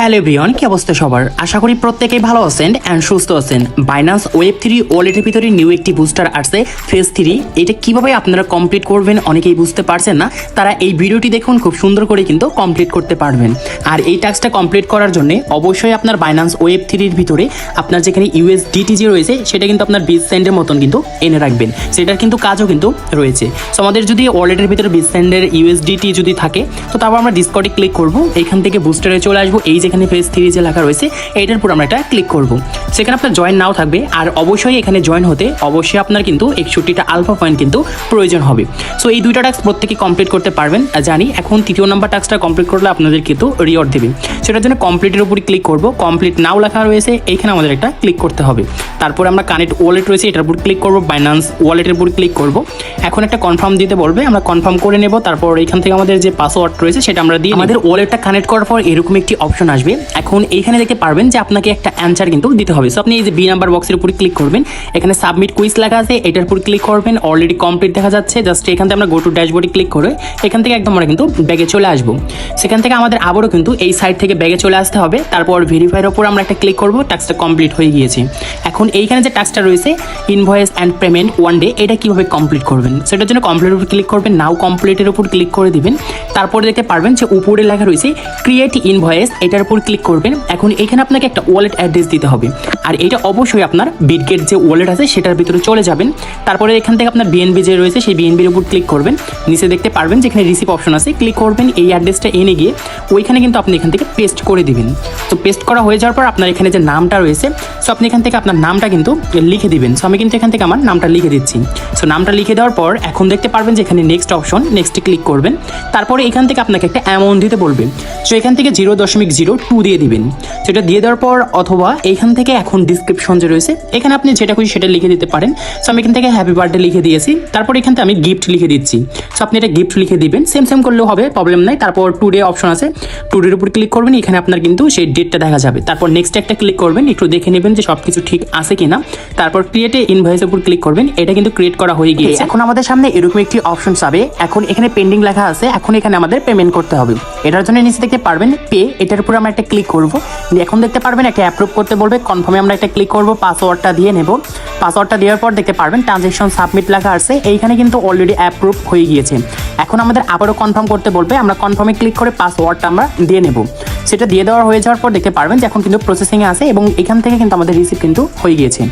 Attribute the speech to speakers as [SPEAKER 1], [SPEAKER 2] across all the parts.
[SPEAKER 1] Hello everyone, কি অবস্থা সবার? আশা করি প্রত্যেকেই ভালো আছেন এন্ড সুস্থ আছেন। বাইন্যান্স ওয়েব 3 ওয়ালেটের ভিতরে নিউ একটি বুস্টার আসছে ফেজ 3। এটা কিভাবে আপনারা কমপ্লিট করবেন অনেকেই বুঝতে পারছেন না, তারা এই ভিডিওটি দেখুন, খুব সুন্দর করে কিন্তু কমপ্লিট করতে পারবেন। আর এই টাস্কটা কমপ্লিট করার জন্য অবশ্যই আপনার বাইন্যান্স ওয়েব 3 এর ভিতরে আপনার যেখানে ইউএসডিটি যে রয়েছে সেটা কিন্তু আপনার 20 সেন্টের মতন কিন্তু এনে রাখবেন। সেটার কিন্তু কাজও কিন্তু রয়েছে। সো আমাদের যদি ওয়ালেটের ভিতরে 20 সেন্টের ইউএসডিটি যদি থাকে, তো তারপর আমরা ডিসকর্ডে ক্লিক করব, এখান থেকে বুস্টারে চলে আসবো। এই যেখানে ফেজ 3 যে লেখা রয়েছে এইটার উপর আমরা এটা ক্লিক করব। সেখানে আপনার জয়েন নাও থাকবে, আর অবশ্যই এখানে জয়েন হতে অবশ্যই আপনার কিন্তু 61টা আলফা পয়েন্ট কিন্তু প্রয়োজন হবে। সো এই দুইটা টাস্ক প্রত্যেকে কমপ্লিট করতে পারবেন জানি। এখন তৃতীয় নাম্বার টাস্কটা কমপ্লিট করলে আপনাদের কিন্তু রিওয়ার্ড দেবে। সেটার জন্য কমপ্লিটের উপরে ক্লিক করব। কমপ্লিট নাও লেখা রয়েছে, এইখানে আমাদের একটা ক্লিক করতে হবে। তারপরে আমরা কানেক্ট ওয়ালেট রয়েছে এটার উপর ক্লিক করব, বাইন্যান্স ওয়ালেটের উপর ক্লিক করব। এখন একটা কনফার্ম দিতে বলবে, আমরা কনফার্ম করে নেব। তারপর এখান থেকে আমাদের যে পাসওয়ার্ড রয়েছে সেটা আমরা দিয়ে আমাদের ওয়ালেটটা কানেক্ট করার পর এরকম একটি অপশন আসবে। এখন এইখানে দেখতে পারবেন যে আপনাকে একটা অ্যান্সার কিন্তু দিতে হবে। সো আপনি এই যে বি নাম্বার বক্সের উপরে ক্লিক করবেন, এখানে সাবমিট কুইজ লেখা আছে, এটার উপর ক্লিক করবেন। অলরেডি কমপ্লিট দেখা যাচ্ছে। জাস্ট এখান থেকে আমরা গো টু ড্যাশবোর্ডে ক্লিক করে এখান থেকে একদম আমরা কিন্তু ব্যাগে চলে আসবো। সেখান থেকে আমাদের আবারও কিন্তু এই সাইড থেকে ব্যাগে চলে আসতে হবে। তারপর ভেরিফাইয়ের উপর আমরা একটা ক্লিক করবো, টাস্কটা কমপ্লিট হয়ে গিয়েছে। এখন এইখানে যে টাস্কটা রয়েছে invoice and payment one day, এটা কিভাবে কমপ্লিট করবেন সেটার জন্য কমপ্লিটের উপর ক্লিক করবেন, নাও কমপ্লিটের উপর ক্লিক করে দিবেন। তারপরে দেখতে পারবেন যে উপরে লেখা রয়েছে ক্রিয়েট ইনভয়েস, এটার উপর ক্লিক করবেন। এখন এখানে আপনাকে একটা ওয়ালেট অ্যাড্রেস দিতে হবে, আর এটা অবশ্যই আপনার বিটগেট যে ওয়ালেট আছে সেটার ভিতরে চলে যাবেন। তারপরে এখান থেকে আপনার বিএনবি যে রয়েছে সেই বিএনবির উপর ক্লিক করবেন। নিচে দেখতে পারবেন যেখানে রিসিভ অপশন আছে, ক্লিক করবেন। এই অ্যাড্রেসটা এনে গিয়ে ওইখানে কিন্তু আপনি এখান থেকে পেস্ট করে দিবেন। তো পেস্ট করা হয়ে যাওয়ার পর আপনার এখানে যে নামটা রয়েছে, সো আপনি এখান থেকে আপনার নামটা কিন্তু লিখে দিবেন। সো আমি কিন্তু এখান থেকে আমার নামটা লিখে দিচ্ছি। সো নামটা লিখে দেওয়ার পর এখন দেখতে পারবেন যে এখানে নেক্সট অপশন, নেক্সটে ক্লিক করবেন। তারপরে এখান থেকে আপনাকে একটা অ্যামাউন্ট দিতে বলবে। সো এখান থেকে 0.02 দিয়ে দিবেন। সেটা দিয়ে দেওয়ার পর অথবা এইখান থেকে এখন ডিসক্রিপশন যে রয়েছে এখানে আপনি যেটা খুশি সেটা লিখে দিতে পারেন। সো আমি এখান থেকে হ্যাপি বার্থডে লিখে দিয়েছি। তারপর এখান থেকে আমি গিফট লিখে দিচ্ছি। সো আপনি এটা গিফট লিখে দিবেন, সেম করলেও হবে, প্রবলেম নাই। তারপর টুডে অপশন আছে, টুডের উপর ক্লিক করবেন, এখানে আপনার কিন্তু সেই ডেটটা দেখা যাবে। তারপর নেক্সট একটা ক্লিক করবেন, একটু দেখে নেবেন যে সব কিছু ঠিক আছে কিনা। তারপর ক্রিয়েটে ইনভয়েসের উপর ক্লিক করবেন, এটা কিন্তু ক্রিয়েট করা হয়ে গিয়েছে। এখন আমাদের সামনে এরকম একটি অপশন যাবে। এখন এখানে পেন্ডিং লেখা আছে, এখন এখানে আমাদের পেমেন্ট করতে হবে। এটার জন্য নিচে দেখতে পারবেন পে, এটার উপর আমরা একটা ক্লিক করব। এখন দেখতে পারবেন একটা অ্যাপ্রুভ করতে বলবে, কনফার্মে আমরা একটা ক্লিক করব, পাসওয়ার্ডটা দিয়ে নেব। পাসওয়ার্ডটা দেওয়ার পর দেখতে পারবেন ট্রানজ্যাকশন সাবমিট লেখা আছে, এইখানে কিন্তু অলরেডি অ্যাপ্রুভ হয়ে গিয়েছে। এখন আমাদের আবারও কনফার্ম করতে বলবে, আমরা কনফার্মে ক্লিক করে পাসওয়ার্ডটা আমরা দিয়ে নেব। সেটা দিয়ে দেওয়া হয়ে যাওয়ার পর দেখতে পারবেন যে এখন কিন্তু প্রসেসিংয়ে আছে এবং এখান থেকে কিন্তু আমাদের রিসিভ কিন্তু হয়ে গিয়েছে।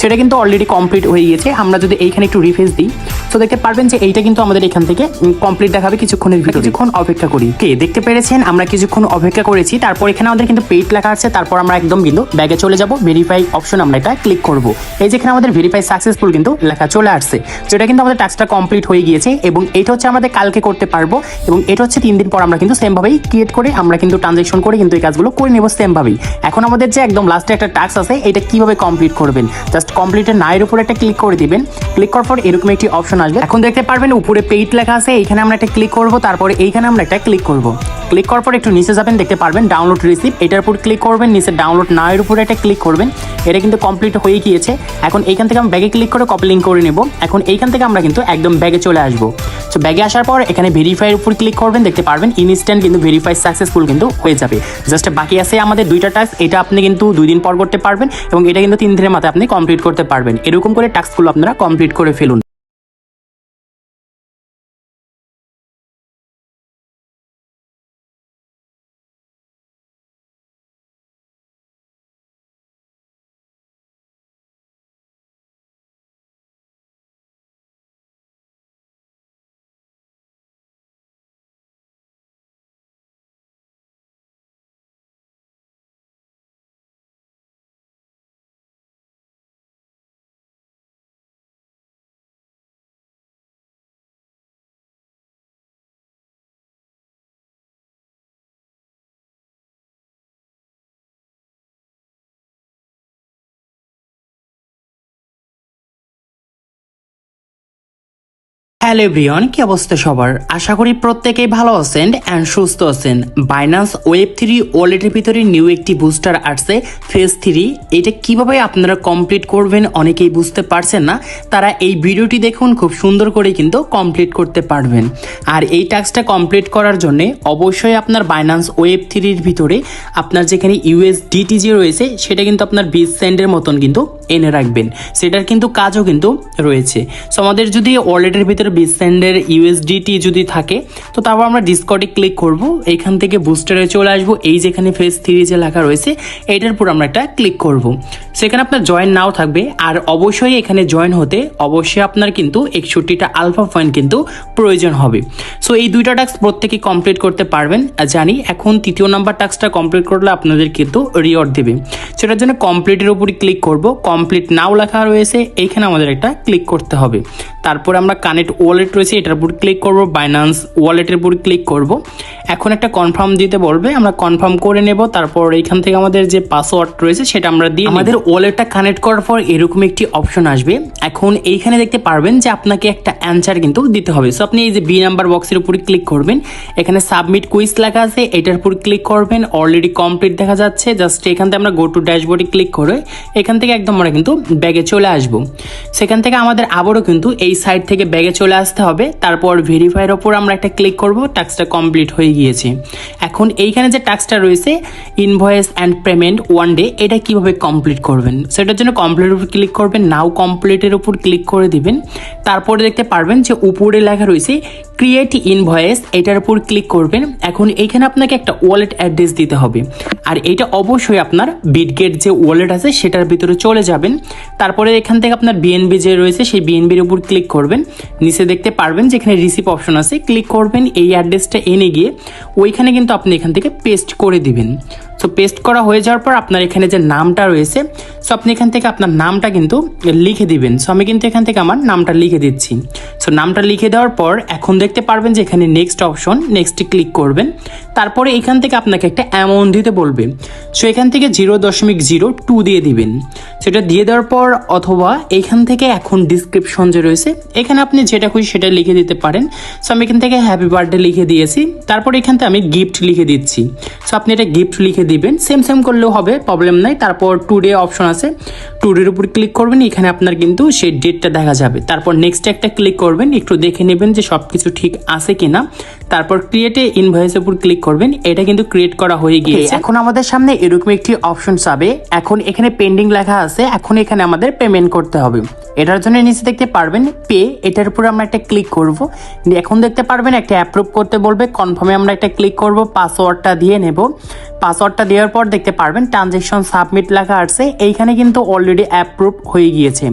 [SPEAKER 1] সেটা কিন্তু অলরেডি কমপ্লিট হয়ে গিয়েছে। আমরা যদি এইখানে একটু রিফ্রেশ দিই, তো দেখতে পারবেন যে এইটা কিন্তু আমাদের এখান থেকে কমপ্লিট দেখাবে কিছুক্ষণের ভিতরে। কিছুক্ষণ অপেক্ষা করি। কে দেখতে পেরেছেন, আমরা কিছুক্ষণ অপেক্ষা করেছি। তারপর এখানে আমাদের কিন্তু পেইড লেখা আছে। তারপর আমরা একদম কিন্তু ব্যাগে চলে যাব, ভেরিফাই অপশন আমরা এটা ক্লিক করব। এই যেখানে আমাদের ভেরিফাই সাকসেসফুল কিন্তু লেখা চলে আসছে, যেটা কিন্তু আমাদের টাস্কটা কমপ্লিট হয়ে গিয়েছে। এবং এটা হচ্ছে আমাদের কালকে করতে পারবো, এবং এটা হচ্ছে 3 দিন পর আমরা কিন্তু সেম ভাবেই ক্রিয়েট করে আমরা কিন্তু ট্রানজ্যাকশন করে কিন্তু এই কাজগুলো করে নেব সেম ভাবেই। এখন আমাদের যে একদম লাস্টে একটা টাস্ক আছে, এটা কিভাবে কমপ্লিট করবেন, জাস্ট কমপ্লিটের নায়ের উপর একটা ক্লিক করে দিবেন। ক্লিক করার পর এরকম একটি অপশন আসবে। এখন দেখতে পারবেন উপরে পেইড লেখা আছে, এইখানে আমরা একটা ক্লিক করব। তারপরে এইখানে আমরা একটা ক্লিক করব। ক্লিক করার পর একটু নিচে যাবেন, দেখতে পারবেন ডাউনলোড রিসিপ্ট, এটার উপর ক্লিক করবেন। নিচে ডাউনলোড নাও এর উপরে একটা ক্লিক করবেন। এটা কিন্তু কমপ্লিট হয়ে গিয়েছে। এখন এইখান থেকে আমরা ব্যাগে ক্লিক করে কপি লিঙ্ক করে নেব। এখন এইখান থেকে আমরা কিন্তু একদম ব্যাগে চলে আসবো। সো ব্যাগে আসার পর এখানে ভেরিফাইয়ের উপর ক্লিক করবেন, দেখতে পারবেন ইনস্ট্যান্ট কিন্তু ভেরিফাই সাকসেসফুল কিন্তু হয়ে যাবে। জাস্ট বাকি আছে আমাদের দুইটা টাস্ক, এটা আপনি কিন্তু 2 দিন পর করতে পারবেন এবং এটা কিন্তু 3 দিনের মাথায় আপনি কমপ্লিট করতে পারবেন। এরকম করে টাস্কগুলো আপনারা কমপ্লিট করে ফেলুন। হ্যালো এভরিওয়ান, কি অবস্থা সবার? আশা করি প্রত্যেকেই ভালো আছেন এন্ড সুস্থ আছেন। বাইন্যান্স Web3 ওয়ালেটের ভিতরে নিউ একটি বুস্টার আসছে ফেজ 3। এটা কিভাবে আপনারা কমপ্লিট করবেন অনেকেই বুঝতে পারছেন না, তারা এই ভিডিওটি দেখুন, খুব সুন্দর করে কিন্তু কমপ্লিট করতে পারবেন। আর এই টাস্কটা কমপ্লিট করার জন্য অবশ্যই আপনার বাইন্যান্স Web3 এর ভিতরে আপনার যেখানে USDT যে রয়েছে সেটা কিন্তু আপনার 20 সেন্টের মতন কিন্তু এনে রাখবেন। সেটার কিন্তু কাজও কিন্তু রয়েছে। সো আমাদের যদি ওয়ালেটের ভিতরে 20 সেন্টের USDT যদি থাকে, তো তারপর আমরা ডিসকর্ডে ক্লিক করব, এইখান থেকে বুস্টারে চলে আসবো। এই যেখানে ফেজ 3 যে লেখা রয়েছে এইটার উপর আমরা একটা ক্লিক করব। সেখানে আপনার জয়েন নাও থাকবে, আর অবশ্যই এখানে জয়েন হতে অবশ্যই আপনার কিন্তু 61টা আলফা পয়েন্ট কিন্তু প্রয়োজন হবে। সো এই দুইটা টাস্ক প্রত্যেকে কমপ্লিট করতে পারবেন জানি। এখন তৃতীয় নাম্বার টাস্কটা কমপ্লিট করলে আপনাদের কিন্তু রিওয়ার্ড দেবে। সেটার জন্য কমপ্লিটের উপরে ক্লিক করব। কমপ্লিট নাও লেখা রয়েছে, এইখানে আমাদের একটা ক্লিক করতে হবে। তারপরে আমরা কানেক্ট ওয়ালেট রয়েছে এটার উপর ক্লিক করব, বাইন্যান্স ওয়ালেটের উপর ক্লিক করব। এখন একটা কনফার্ম দিতে বলবে, আমরা কনফার্ম করে নেব। তারপর এইখান থেকে আমাদের যে পাসওয়ার্ড রয়েছে সেটা আমরা দিয়ে আমাদের ওয়ালেটটা কানেক্ট করার পর এরকম একটি অপশন আসবে। এখন এইখানে দেখতে পারবেন যে আপনাকে একটা অ্যানসার কিন্তু দিতে হবে। সো আপনি এই যে বি নাম্বার বক্সের উপরে ক্লিক করবেন, এখানে সাবমিট কুইজ লেখা আছে, এটার উপর ক্লিক করবেন। অলরেডি কমপ্লিট দেখা যাচ্ছে। জাস্ট এখান থেকে আমরা গো টু ড্যাশবোর্ডে ক্লিক করে এখান থেকে একদম আমরা কিন্তু ব্যাগে চলে আসব। সেখান থেকে আমাদের আবারও কিন্তু এই সাইড থেকে ব্যাগে চলে আসতে হবে। তারপর ভেরিফাইয়ের ওপর আমরা একটা ক্লিক করব। টাস্কটা কমপ্লিট হয়ে গিয়েছে। এখন এইখানে যে টাস্কটা রয়েছে invoice and payment one day, এটা কিভাবে কমপ্লিট করবেন সেটার জন্য কমপ্লিটের উপর ক্লিক করবেন, নাও কমপ্লিটের উপর ক্লিক করে দিবেন। তারপরে দেখতে পারবেন যে উপরে লেখা রয়েছে ক্রিয়েট ইনভয়েস, এটার উপর ক্লিক করবেন। এখন এইখানে আপনাকে একটা ওয়ালেট অ্যাড্রেস দিতে হবে, আর এটা অবশ্যই আপনার বিটগেট যে ওয়ালেট আছে সেটার ভিতরে চলে যাবেন। তারপরে এখান থেকে আপনার বিএনবি যে রয়েছে সেই বিএনবির উপর ক্লিক করবেন। নিচে দেখতে পারবেন যেখানে রিসিভ অপশন আছে, ক্লিক করবেন। এই অ্যাড্রেসটা এনে গিয়ে ওইখানে কিন্তু আপনি এখান থেকে পেস্ট করে দিবেন। সো পেস্ট করা হয়ে যাওয়ার পর আপনার এখানে যে নামটা রয়েছে, সো আপনি এখান থেকে আপনার নামটা কিন্তু লিখে দিবেন। সো আমি কিন্তু এখান থেকে আমার নামটা লিখে দিচ্ছি। সো নামটা লিখে দেওয়ার পর এখন দেখতে পারবেন যে এখানে নেক্সট অপশন, নেক্সটে ক্লিক করবেন। তারপরে এখান থেকে আপনাকে একটা অ্যামাউন্ট দিতে বলবে। সো এখান থেকে 0.02 দিয়ে দিবেন। সেটা দিয়ে দেওয়ার পর অথবা এখান থেকে এখন ডিসক্রিপশন যে রয়েছে এখানে আপনি যেটা খুশি সেটা লিখে দিতে পারেন। সো আমি এখান থেকে হ্যাপি বার্থডে লিখে দিয়েছি। তারপর এখান থেকে আমি গিফট লিখে দিচ্ছি। সো আপনি এটা গিফট লিখে দিবেন, সেম করলেও হবে, প্রবলেম নাই। তারপর টুডে অপশন আছে, টুডের উপর ক্লিক করবেন। এখানে আপনার কিন্তু সেই ডেটটা দেখা যাবে। তারপর নেক্সট একটা ক্লিক করবেন, একটু দেখে নেবেন যে সব কিছু ঠিক আছে কিনা। তারপর ক্রিয়েটে ইনভয়েসের উপর ক্লিক করবেন। এটা কিন্তু ক্রিয়েট করা হয়ে গিয়েছে। এখন আমাদের সামনে এরকম একটি অপশন যাবে। এখন এখানে পেন্ডিং লেখা আছে, এখন এখানে আমাদের পেমেন্ট করতে হবে। এটার জন্য নিচে দেখতে পারবেন পে, এটার উপর আমরা একটা ক্লিক করব। এখন দেখতে পারবেন একটা অ্যাপ্রুভ করতে বলবে, কনফার্মে আমরা একটা ক্লিক করব, পাসওয়ার্ডটা দিয়ে নেব। পাসওয়ার্ডটা দেওয়ার পর দেখতে পারবেন ট্রানজ্যাকশন সাবমিট লেখা আছে, এইখানে কিন্তু অলরেডি অ্যাপ্রুভ হয়ে গিয়েছে।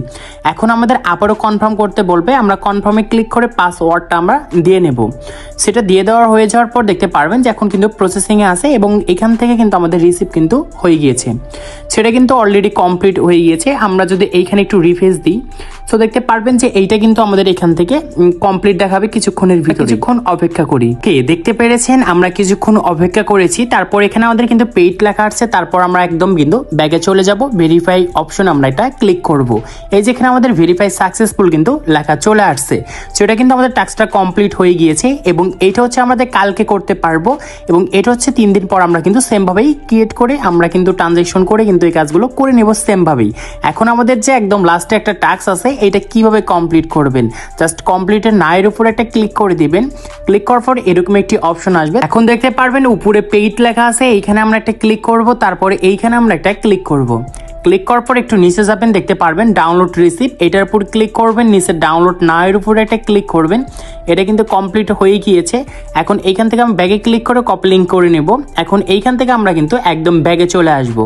[SPEAKER 1] এখন আমাদের আবারও কনফার্ম করতে বলবে, আমরা কনফার্মে ক্লিক করে পাসওয়ার্ডটা আমরা দিয়ে নেব। সেটা দিয়ে দেওয়া হয়ে যাওয়ার পর দেখতে পারবেন যে এখন কিন্তু প্রসেসিংয়ে আছে এবং এখান থেকে কিন্তু আমাদের রিসিভ কিন্তু হয়ে গিয়েছে। সেটা কিন্তু অলরেডি কমপ্লিট হয়ে গিয়েছে। আমরা যদি এইখানে একটু রিফ্রেশ দিই, সো দেখতে পারবেন যে এইটা কিন্তু আমাদের এখান থেকে কমপ্লিট দেখাবে কিছুক্ষণের ভিতরে। কিছুক্ষণ অপেক্ষা করি। কে দেখতে পেরেছেন আমরা কিছুক্ষণ অপেক্ষা করেছি। তারপর এখানে আমাদের কিন্তু পেইড লেখা আছে। তারপর আমরা একদম কিন্তু ব্যাগে চলে যাব, ভেরিফাই অপশন আমরা এটা ক্লিক করব। এই যেখানে আমাদের ভেরিফাই সাকসেসফুল কিন্তু লেখা চলে আসছে। সেটা কিন্তু আমাদের টাস্কটা কমপ্লিট হয়ে গিয়েছে এবং এইটা হচ্ছে আমাদের কালকে করতে পারবো এবং এটা হচ্ছে 3 দিন পর আমরা কিন্তু সেমভাবেই ক্রিয়েট করে আমরা কিন্তু ট্রানজ্যাকশন করে কিন্তু এই কাজগুলো করে নেব সেমভাবেই। এখন আমাদের যে একদম লাস্টে একটা টাস্ক আছে, এটা কিভাবে কমপ্লিট করবেন, জাস্ট কমপ্লিটের নায়ের উপর একটা ক্লিক করে দিবেন। ক্লিক করার পর এরকম একটি অপশন আসবে। এখন দেখতে পারবেন উপরে পেইড লেখা আছে, এইখানে আমরা একটা ক্লিক করব। তারপরে এইখানে আমরা একটা ক্লিক করব। ক্লিক করার পর একটু নিচে যাবেন, দেখতে পারবেন ডাউনলোড রিসিপ্ট, এটার উপর ক্লিক করবেন। নিচে ডাউনলোড নাও এর উপর একটা ক্লিক করবেন। এটা কিন্তু কমপ্লিট হয়ে গিয়েছে। এখন এইখান থেকে আমি ব্যাগে ক্লিক করে কপি লিঙ্ক করে নেব। এখন এইখান থেকে আমরা কিন্তু একদম ব্যাগে চলে আসব।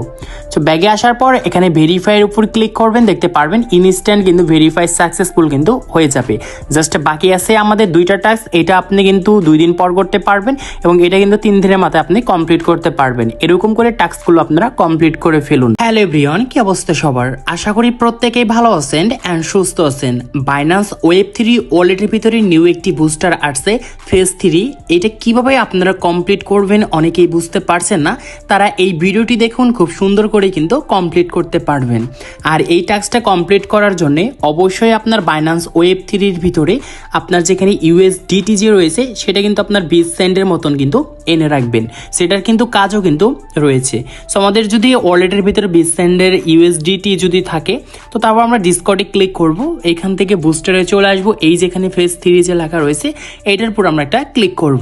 [SPEAKER 1] সো ব্যাগে আসার পর এখানে ভেরিফাইয়ের উপর ক্লিক করবেন, দেখতে পারবেন ইনস্ট্যান্ট কিন্তু ভেরিফাই সাকসেসফুল কিন্তু হয়ে যাবে। জাস্ট বাকি আছে আমাদের দুইটা টাস্ক, এটা আপনি কিন্তু 2 দিন পর করতে পারবেন এবং এটা কিন্তু 3 দিনের মাথায় আপনি কমপ্লিট করতে পারবেন। এরকম করে টাস্কগুলো আপনারা কমপ্লিট করে ফেলুন। হ্যালো এভরিওয়ান, কি অবস্থা সবার? আশা করি প্রত্যেকেই ভালো আছেন এন্ড সুস্থ আছেন। বাইন্যান্স Web3 ওয়ালেটের ভিতরে নিউ একটি বুস্টার আসছে ফেজ 3। এটা কিভাবে আপনারা কমপ্লিট করবেন অনেকেই বুঝতে পারছেন না, তারা এই ভিডিওটি দেখুন, খুব সুন্দর করে কিন্তু কমপ্লিট করতে পারবেন। আর এই টাস্কটা কমপ্লিট করার জন্য অবশ্যই আপনার বাইন্যান্স Web3 এর ভিতরে আপনার যেখানে USDT যে রয়েছে সেটা কিন্তু আপনার 20 সেন্টের মতন কিন্তু এনে রাখবেন, সেটার কিন্তু কাজও কিন্তু রয়েছে। সো আমাদের যদি ওয়ালেটের ভিতরে 20 সেন্টের USDT যদি থাকে তো তারপর আমরা ডিসকর্ডে ক্লিক করব, এখান থেকে বুস্টারে চলে আসবো, এই যেখানে ফেজ 3 যে লেখা রয়েছে এইটার উপর আমরা একটা ক্লিক করব।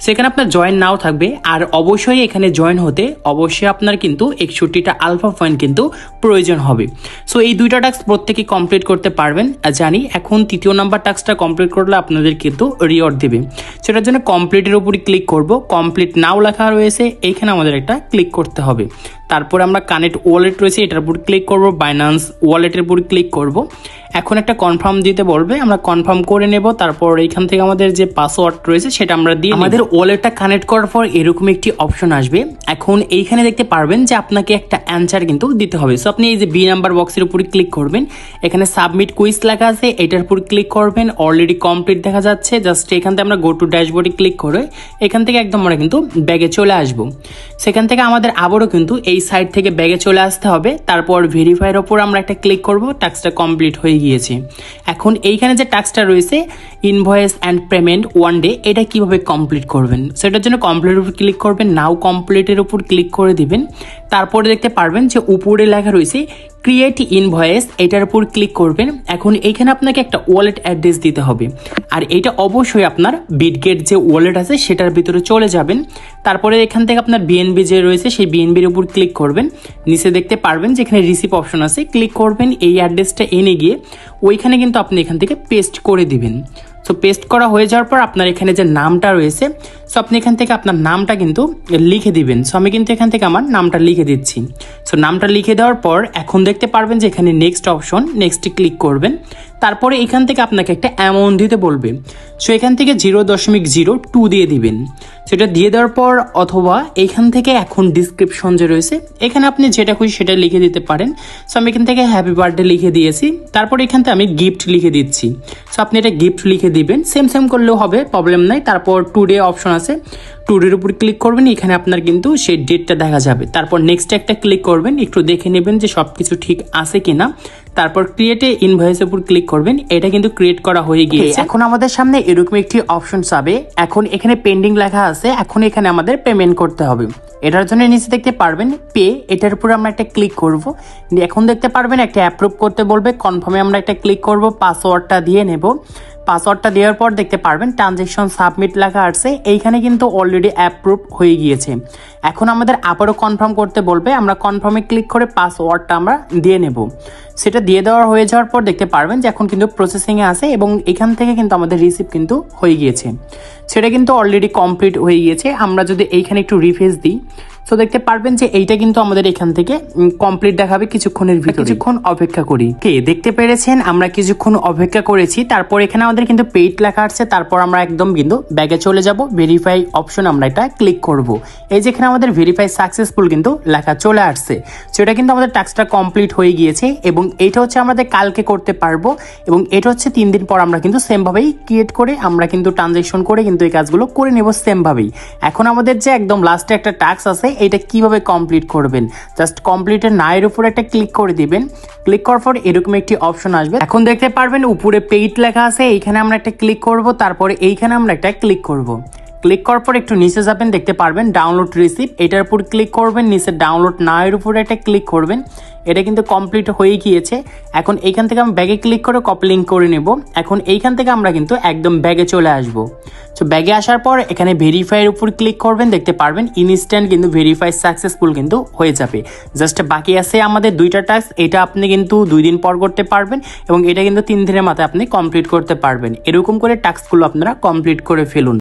[SPEAKER 1] সেখানে আপনার জয়েন নাও থাকবে, আর অবশ্যই এখানে জয়েন হতে অবশ্যই আপনার কিন্তু 61টা আলফা পয়েন্ট কিন্তু প্রয়োজন হবে। সো এই দুইটা টাস্ক প্রত্যেকে কমপ্লিট করতে পারবেন জানি। এখন তৃতীয় নাম্বার টাস্কটা কমপ্লিট করলে আপনাদের কিন্তু রিওয়ার্ড দেবে, সেটার জন্য কমপ্লিটের উপরে ক্লিক করব। কমপ্লিট নাও লেখা রয়েছে, এইখানে আমাদের একটা ক্লিক করতে হবে। তারপরে আমরা কানেক্ট ওয়ালেট রয়েছে এটার উপর ক্লিক করব, বাইন্যান্স ওয়ালেটের উপর ক্লিক করব। এখন একটা কনফার্ম দিতে বলবে, আমরা কনফার্ম করে নেব। তারপর এখান থেকে আমাদের যে পাসওয়ার্ড রয়েছে সেটা আমরা দিয়ে আমাদের ওয়ালেটটা কানেক্ট করার পর এরকম একটি অপশন আসবে। এখন এইখানে দেখতে পারবেন যে আপনাকে একটা অ্যান্সার কিন্তু দিতে হবে। সো আপনি এই যে বি নাম্বার বক্সের উপরে ক্লিক করবেন, এখানে সাবমিট কুইজ লেখা আছে, এটার উপর ক্লিক করবেন। অলরেডি কমপ্লিট দেখা যাচ্ছে, জাস্ট এখান থেকে আমরা গো টু ড্যাশবোর্ডে ক্লিক করে এখান থেকে একদম আমরা কিন্তু ব্যাগে চলে আসব। সেখান থেকে আমাদের আবারও কিন্তু এই সাইড থেকে ব্যাগে চলে আসতে হবে। তারপর ভেরিফাইয়ের ওপর আমরা একটা ক্লিক করব, টাস্কটা কমপ্লিট হয়ে গিয়েছে। এখন এইখানে যে টাস্কটা রয়েছে ইনভয়েস অ্যান্ড পেমেন্ট 1 ডে, এটা কিভাবে কমপ্লিট করবেন সেটার জন্য কমপ্লিটের উপর ক্লিক করবেন, নাও কমপ্লিটের উপর ক্লিক করে দিবেন। তারপরে দেখতে পারবেন যে উপরে লেখা রয়েছে ক্রিয়েট ইনভয়েস, এটার উপর ক্লিক করবেন। এখন এইখানে আপনাকে একটা ওয়ালেট অ্যাড্রেস দিতে হবে, আর এটা অবশ্যই আপনার বিটগেট যে ওয়ালেট আছে সেটার ভিতরে চলে যাবেন। তারপরে এখান থেকে আপনার বিএনবি যে রয়েছে সেই বিএনবির উপর ক্লিক করবেন। নিচে দেখতে পারবেন যেখানে রিসিভ অপশন আছে, ক্লিক করবেন, এই অ্যাড্রেসটা এনে গিয়ে ওইখানে কিন্তু আপনি এখান থেকে পেস্ট করে দিবেন। সো পেস্ট করা হয়ে যাওয়ার পর আপনার এখানে যে নামটা রয়েছে, সো আপনি এখান থেকে আপনার নামটা কিন্তু লিখে দিবেন। সো আমি কিন্তু এখান থেকে আমার নামটা লিখে দিচ্ছি। সো নামটা লিখে দেওয়ার পর এখন দেখতে পারবেন যে এখানে নেক্সট অপশন, নেক্সটে ক্লিক করবেন। তারপরে এখান থেকে আপনাকে একটা অ্যামাউন্ট দিতে বলবে। সো এখান থেকে 0.02 দিয়ে দিবেন। সেটা দিয়ে দেওয়ার পর অথবা এখান থেকে এখন ডিসক্রিপশন যে রয়েছে এখানে আপনি যেটা খুশি সেটা লিখে দিতে পারেন। সো আমি এখান থেকে হ্যাপি বার্থডে লিখে দিয়েছি। তারপর এখান থেকে আমি গিফট লিখে দিচ্ছি। সো আপনি এটা গিফট লিখে দিবেন, সেম করলেও হবে, প্রবলেম নাই। তারপর টুডে অপশন আছে, টুডের উপর ক্লিক করবেন, এখানে আপনার কিন্তু সেই ডেটটা দেখা যাবে। তারপর নেক্সট একটা ক্লিক করবেন, একটু দেখে নেবেন যে সব কিছু ঠিক আছে কিনা। তারপর ক্রিয়েটে ইনভয়েসের উপর ক্লিক করবেন, এটা কিন্তু ক্রিয়েট করা হয়ে গিয়েছে। এখন আমাদের সামনে এরকম একটি অপশন পাবে, এখন এখানে পেন্ডিং লেখা আছে, এখন এখানে আমাদের পেমেন্ট করতে হবে। এটার জন্য নিচে দেখতে পারবেন পে, এটার উপর আমরা একটা ক্লিক করব। এখন দেখতে পারবেন একটা অ্যাপ্রুভ করতে বলবে, কনফার্মে আমরা একটা ক্লিক করব, পাসওয়ার্ডটা দিয়ে নেব। পাসওয়ার্ডটা দেওয়ার পর দেখতে পারবেন ট্রানজ্যাকশন সাবমিট লেখা আছে, এইখানে কিন্তু অলরেডি অ্যাপ্রুভ হয়ে গিয়েছে। এখন আমাদের আবারও কনফার্ম করতে বলবে, আমরা কনফার্মে ক্লিক করে পাসওয়ার্ডটা আমরা দিয়ে নেব। সেটা দিয়ে দেওয়া হয়ে যাওয়ার পর দেখতে পারবেন যে এখন কিন্তু প্রসেসিংয়ে আছে এবং এখান থেকে কিন্তু আমাদের রিসিভ কিন্তু হয়ে গিয়েছে। সেটা কিন্তু অলরেডি কমপ্লিট হয়ে গিয়েছে। আমরা যদি এইখানে একটু রিফ্রেশ দিই, সো দেখতে পারবেন যে এইটা কিন্তু আমাদের এখান থেকে কমপ্লিট দেখাবে কিছুক্ষণের ভিতরে। কিছুক্ষণ অপেক্ষা করি। কে দেখতে পেরেছেন আমরা কিছুক্ষণ অপেক্ষা করেছি, তারপর এখানে আমাদের কিন্তু পেইড লেখা আসছে। তারপর আমরা একদম কিন্তু ব্যাগে চলে যাব, ভেরিফাই অপশন আমরা এটা ক্লিক করব। এই যেখানে আমাদের ভেরিফাই সাকসেসফুল কিন্তু লেখা চলে আসছে, সেটা কিন্তু আমাদের টাস্কটা কমপ্লিট হয়ে গিয়েছে। এবং এটা হচ্ছে আমাদের কালকে করতে পারবো, এবং এটা হচ্ছে 3 দিন পর আমরা কিন্তু সেমভাবেই ক্রিয়েট করে আমরা কিন্তু ট্রানজ্যাকশন করে কিন্তু এই কাজগুলো করে নেব সেমভাবেই। এখন আমাদের যে একদম লাস্টে একটা টাস্ক আছে, এটা কিভাবে কমপ্লিট করবেন, জাস্ট কমপ্লিটের নায়ের উপর একটা ক্লিক করে দিবেন। ক্লিক করার পর এরকম একটি অপশন আসবে, এখন দেখতে পারবেন উপরে পেইড লেখা আছে, এইখানে আমরা একটা ক্লিক করব। তারপরে এইখানে আমরা একটা ক্লিক করব। ক্লিক করার পর একটু নিচে যাবেন, দেখতে পারবেন ডাউনলোড রিসিভ, এটার উপর ক্লিক করবেন। নিচে ডাউনলোড নায়ের উপরে একটা ক্লিক করবেন, এটা কিন্তু কমপ্লিট হয়ে গিয়েছে। এখন এইখান থেকে আমি ব্যাগে ক্লিক করে কপি লিঙ্ক করে নেব। এখন এইখান থেকে আমরা কিন্তু একদম ব্যাগে চলে আসব। তো ব্যাগে আসার পর এখানে ভেরিফাইয়ের উপর ক্লিক করবেন, দেখতে পারবেন ইনস্ট্যান্ট কিন্তু ভেরিফাই সাকসেসফুল কিন্তু হয়ে যাবে। জাস্ট বাকি আছে আমাদের 2টা টাস্ক, এটা আপনি কিন্তু 2 দিন পর করতে পারবেন এবং এটা কিন্তু 3 দিনের মাথায় আপনি কমপ্লিট করতে পারবেন। এরকম করে টাস্কগুলো আপনারা কমপ্লিট করে ফেলুন।